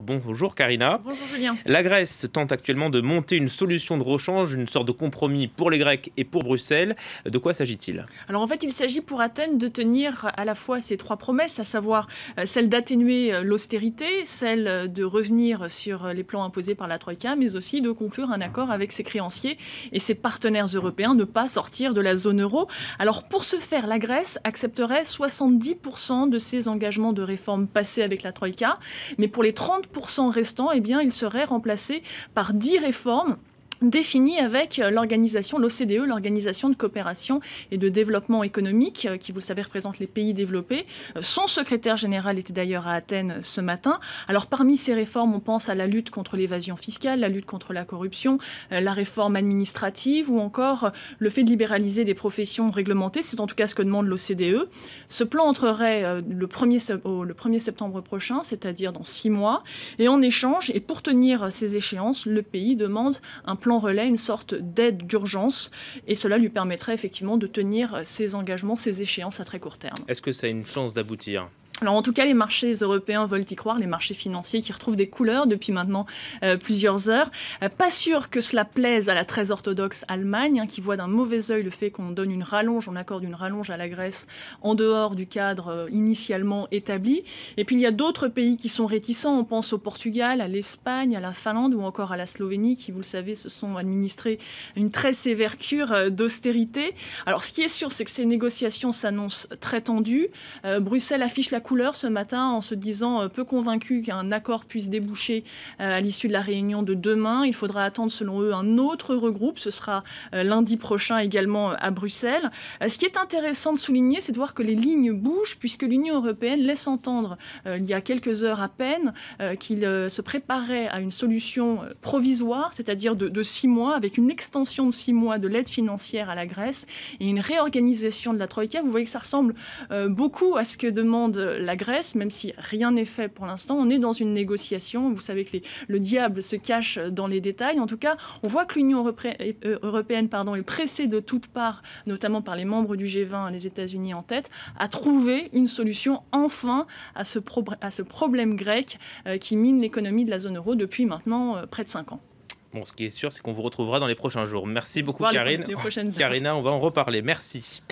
Bonjour Karina. Bonjour Julien. La Grèce tente actuellement de monter une solution de rechange, une sorte de compromis pour les Grecs et pour Bruxelles. De quoi s'agit-il? Alors en fait, il s'agit pour Athènes de tenir à la fois ces trois promesses, à savoir celle d'atténuer l'austérité, celle de revenir sur les plans imposés par la Troïka, mais aussi de conclure un accord avec ses créanciers et ses partenaires européens, ne pas sortir de la zone euro. Alors pour ce faire, la Grèce accepterait 70% de ses engagements de réforme passés avec la Troïka, mais pour les 30% restants, eh bien, il serait remplacé par 10 réformes définie avec l'organisation, l'OCDE, l'Organisation de coopération et de développement économique, qui, vous le savez, représente les pays développés. Son secrétaire général était d'ailleurs à Athènes ce matin. Alors, parmi ces réformes, on pense à la lutte contre l'évasion fiscale, la lutte contre la corruption, la réforme administrative ou encore le fait de libéraliser des professions réglementées. C'est en tout cas ce que demande l'OCDE. Ce plan entrerait le 1er septembre prochain, c'est-à-dire dans 6 mois. Et en échange, et pour tenir ces échéances, le pays demande un plan relais, une sorte d'aide d'urgence, et cela lui permettrait effectivement de tenir ses engagements, ses échéances à très court terme. Est-ce que ça a une chance d'aboutir ? Alors en tout cas, les marchés européens veulent y croire, les marchés financiers qui retrouvent des couleurs depuis maintenant plusieurs heures. Pas sûr que cela plaise à la très orthodoxe Allemagne, qui voit d'un mauvais œil le fait qu'on donne une rallonge, on accorde une rallonge à la Grèce en dehors du cadre initialement établi. Et puis il y a d'autres pays qui sont réticents, on pense au Portugal, à l'Espagne, à la Finlande ou encore à la Slovénie, qui, vous le savez, se sont administrés une très sévère cure d'austérité. Alors ce qui est sûr, c'est que ces négociations s'annoncent très tendues. Bruxelles affiche la couleur ce matin en se disant peu convaincu qu'un accord puisse déboucher à l'issue de la réunion de demain. Il faudra attendre selon eux un autre Eurogroupe. Ce sera lundi prochain également à Bruxelles. Ce qui est intéressant de souligner, c'est de voir que les lignes bougent puisque l'Union européenne laisse entendre il y a quelques heures à peine qu'il se préparait à une solution provisoire, c'est-à-dire de 6 mois, avec une extension de 6 mois de l'aide financière à la Grèce et une réorganisation de la Troïka. Vous voyez que ça ressemble beaucoup à ce que demande la Grèce, même si rien n'est fait pour l'instant. On est dans une négociation. Vous savez que le diable se cache dans les détails. En tout cas, on voit que l'Union européenne est pressée de toutes parts, notamment par les membres du G20, les États-Unis en tête, à trouver une solution enfin à ce problème grec qui mine l'économie de la zone euro depuis maintenant près de 5 ans. Bon, ce qui est sûr, c'est qu'on vous retrouvera dans les prochains jours. Merci beaucoup, Karina, on va en reparler. Karina, on va en reparler. Merci.